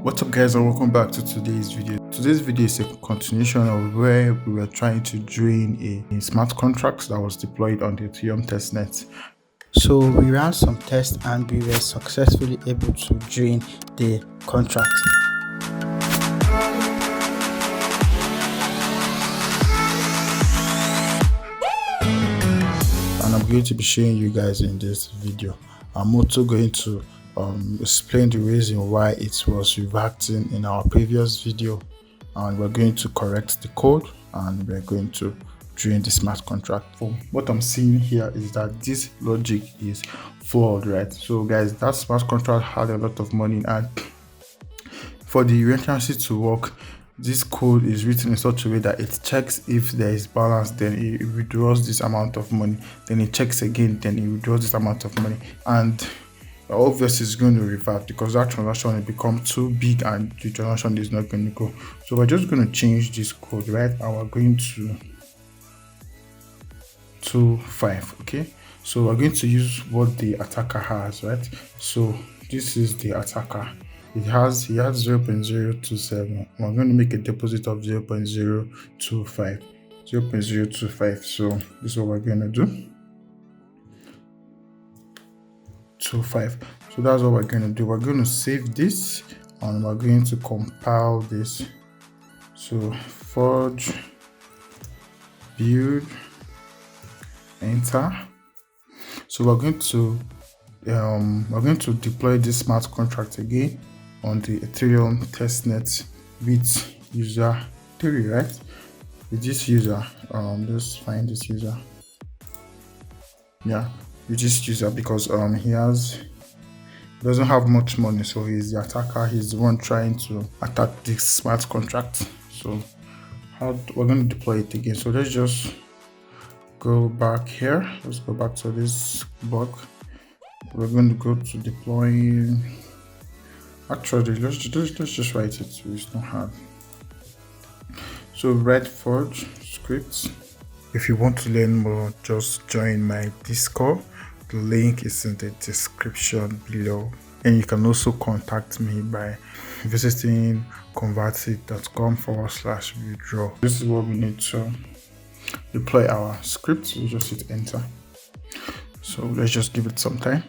What's up guys, and welcome back to today's video. Today's video is a continuation of where we were trying to drain a smart contract that was deployed on the Ethereum testnet. So we ran some tests and we were successfully able to drain the contract. And I'm going to be showing you guys in this video. I'm also going to explain the reason why it was reverting in our previous video, and we're going to correct the code and we're going to drain the smart contract. What I'm seeing here is that this logic is flawed, right? So guys, that smart contract had a lot of money, and for the reentrancy to work, this code is written in such a way that it checks if there is balance, then it withdraws this amount of money, then it checks again, then it withdraws this amount of money, and obviously it's going to revert because that transaction will become too big and the transaction is not going to go. So we're just going to change this code, right? And we're going to 2.5. okay, so we're going to use what the attacker has, right? So this is the attacker. He has 0.027. We're going to make a deposit of 0.025. So this is what we're going to do. 2.5. So that's what we're going to do. We're going to save this and we're going to compile this. So forge, build, enter. So we're going to deploy this smart contract again on the Ethereum testnet with user 3, right? With this user, just find this user. Yeah, with this user, because he doesn't have much money, so he's the attacker. He's the one trying to attack this smart contract. So we're going to deploy it again. So let's just go back here. Let's go back to this bug. We're going to go to deploying. Actually, let's just write it so it's not hard. So write forge scripts. If you want to learn more, just join my Discord. The link is in the description below, and you can also contact me by visiting konvati.com/withdraw. This is what we need to deploy our script. You just hit enter. So let's just give it some time.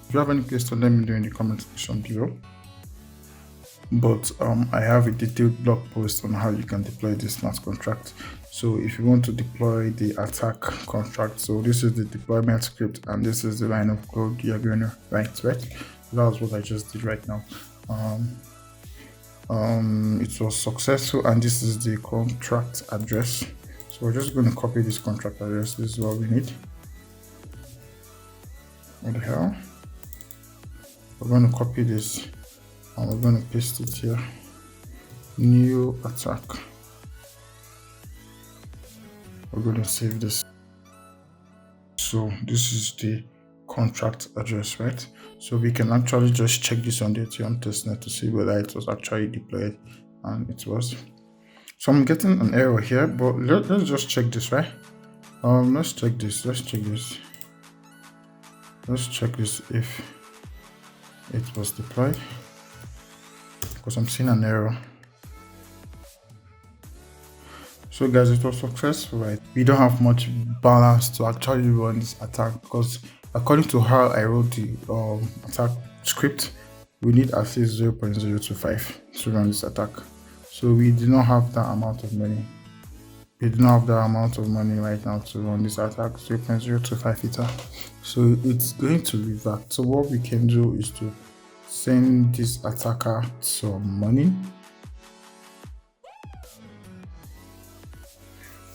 If you have any questions, let me know in the comment section below. But I have a detailed blog post on how you can deploy this smart contract. So if you want to deploy the attack contract, so this is the deployment script and this is the line of code you're going to write, right? So that was what I just did right now. It was successful, and this is the contract address. So we're just going to copy this contract address. This is what we need. What the hell? We're going to copy this and we're going to paste it here. New attack. We're going to save this. So this is the contract address, right? So we can actually just check this on the Ethereum testnet to see whether it was actually deployed, and it was. So I'm getting an error here, but let's just check this, right? Let's check this. Let's check this if it was deployed, because I'm seeing an error. So guys, it was successful, right? We don't have much balance to actually run this attack, because according to how I wrote the attack script, we need at least 0.025 to run this attack. So we do not have that amount of money. We do not have that amount of money right now to run this attack, 0.025 Ether. So it's going to revert. So what we can do is to send this attacker some money.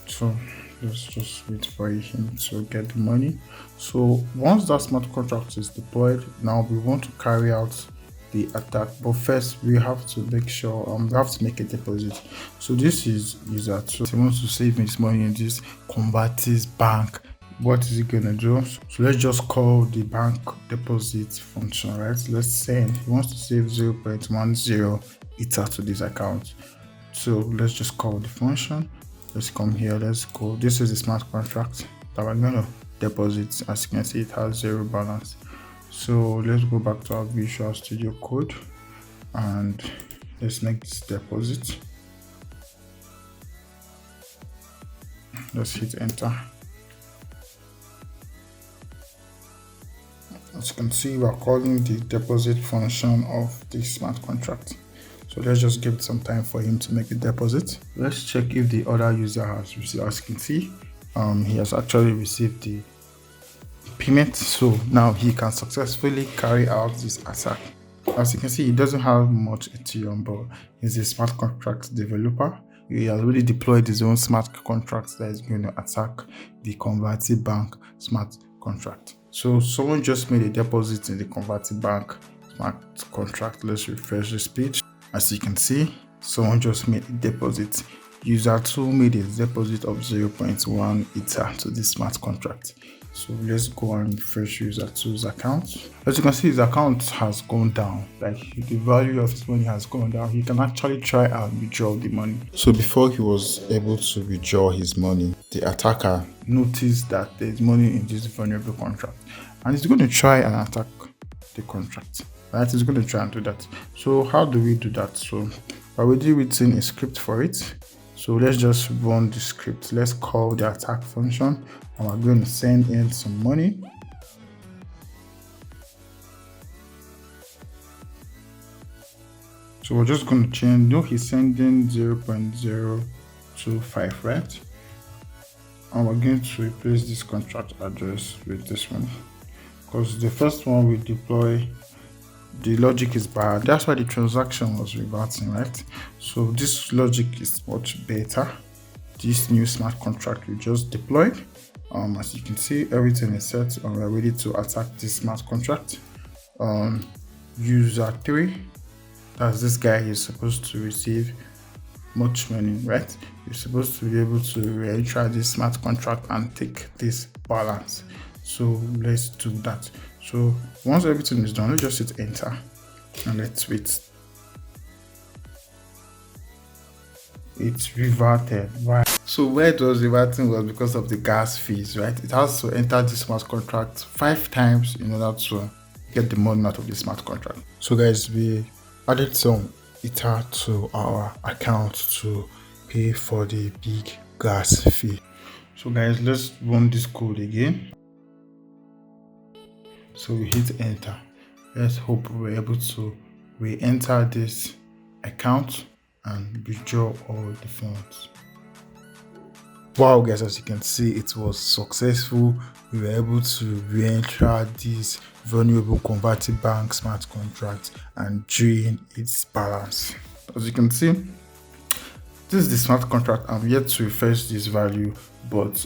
So let's just wait for him to get the money. So once that smart contract is deployed, now we want to carry out the attack, but first we have to make sure we have to make a deposit. So this is user 2. He wants to save his money in this KONVATI's bank. What is he gonna do? So let's just call the bank deposit function, right? Let's send. He wants to save 0.10 Ether to this account. So let's just call the function. Let's come here. Let's go. This is the smart contract that we're gonna deposit. As you can see, it has 0 balance. So let's go back to our Visual Studio Code and Let's make this deposit. Let's hit enter. As you can see, we are calling the deposit function of the smart contract. So let's just give it some time for him to make the deposit. Let's check if the other user has received. As you can see, he has actually received the payment. So now he can successfully carry out this attack. As you can see, he doesn't have much Ethereum, but he's a smart contract developer. He has already deployed his own smart contract that is going to attack the KONVATI bank smart contract. So someone just made a deposit in the KONVATI bank smart contract. Let's refresh this page. As you can see, someone just made a deposit. User 2 made a deposit of 0.1 Ether to this smart contract. So let's go and refresh user 2's account. As you can see, his account has gone down. Like the value of his money has gone down. He can actually try and withdraw the money. So before he was able to withdraw his money, the attacker noticed that there's money in this vulnerable contract, and he's going to try and attack the contract. Right? He's going to try and do that. So how do we do that? So I already written a script for it. So let's just run the script. Let's call the attack function, and we're going to send in some money. So we're just going to change. No, he's sending 0.025, right? And we're going to replace this contract address with this one, because the first one we deploy, the logic is bad. That's why the transaction was reverting, right? So this logic is much better. This new smart contract we just deployed. As you can see, everything is set and we're ready to attack this smart contract. User 3, that's this guy, is supposed to receive much money, right? You're supposed to be able to retry this smart contract and take this balance. So let's do that. So once everything is done, let's just hit enter and let's wait. It's reverted. Right. So where it was reverting was because of the gas fees, right? It has to enter the smart contract 5 times in order to get the money out of the smart contract. So guys, we added some Ether to our account to pay for the big gas fee. So guys, let's run this code again. So we hit enter. Let's hope we're able to re-enter this account and withdraw all the funds. Wow guys, as you can see, it was successful. We were able to re-enter this vulnerable KONVATI bank smart contract and drain its balance. As you can see, this is the smart contract. I'm yet to refresh this value, but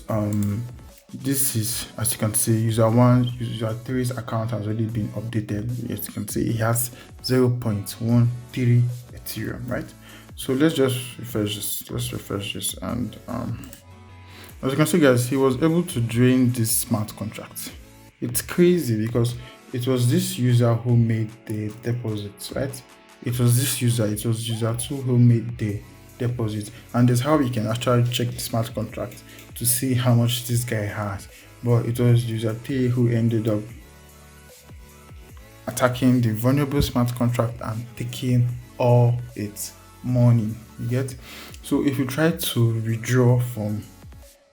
this is, as you can see, user 3's account has already been updated. As you can see, he has 0.13 Ethereum, right? So let's just refresh this. Let's refresh this, and as you can see guys, he was able to drain this smart contract. It's crazy because it was this user who made the deposits, right? It was user 2 who made the deposit, and that's how we can actually check the smart contract to see how much this guy has. But it was user 3 who ended up attacking the vulnerable smart contract and taking all its money. You get? So if you try to withdraw from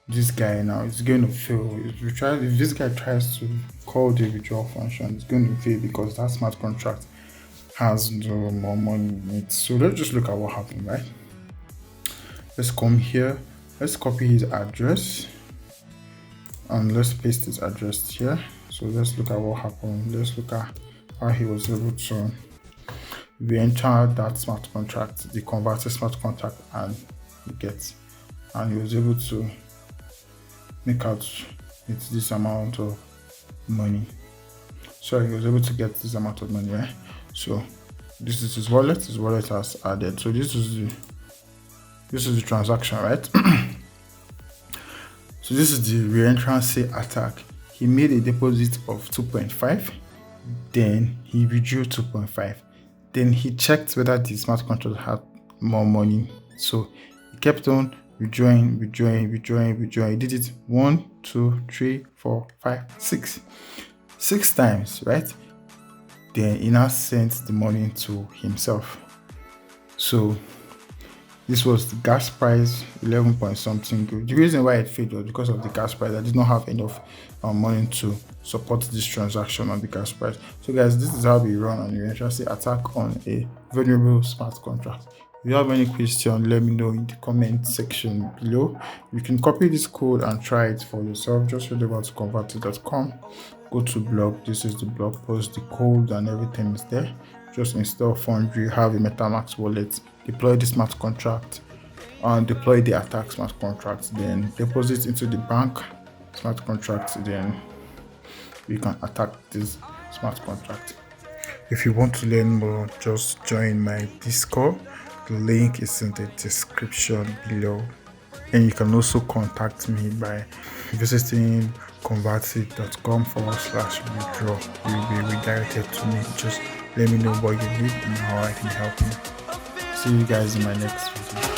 this guy now, it's going to fail. If this guy tries to call the withdraw function, it's going to fail because that smart contract has no more money in it. So let's just look at what happened, right? Let's come here, let's copy his address and let's paste his address here. So let's look at what happened. Let's look at how he was able to re-enter that smart contract, the KONVATI smart contract, and he was able to make out with this amount of money. So he was able to get this amount of money, right? So this is his wallet. His wallet has added. So this is the transaction, right? So this is the reentrancy attack. He made a deposit of 2.5, then he withdrew 2.5. Then he checked whether the smart contract had more money. So he kept on withdrawing. He did it 1, 2, 3, 4, 5, 6. 6 times, right? Then he now sent the money to himself. So this was the gas price, 11 point something. The reason why it failed was because of the gas price. I did not have enough money to support this transaction on the gas price. So guys, this is how we run an Reentrancy attack on a vulnerable smart contract. If you have any question, let me know in the comment section below. You can copy this code and try it for yourself. Just head over to konvati.com, go to blog. This is the blog post, the code and everything is there. Just install Foundry, have a MetaMask wallet, deploy the smart contract, and deploy the attack smart contract, then deposit into the bank smart contract, then you can attack this smart contract. If you want to learn more, just join my Discord. The link is in the description below. And you can also contact me by visiting konvati.com/withdraw. You'll be redirected to me. Just let me know what you need and how I can help you. See you guys in my next video.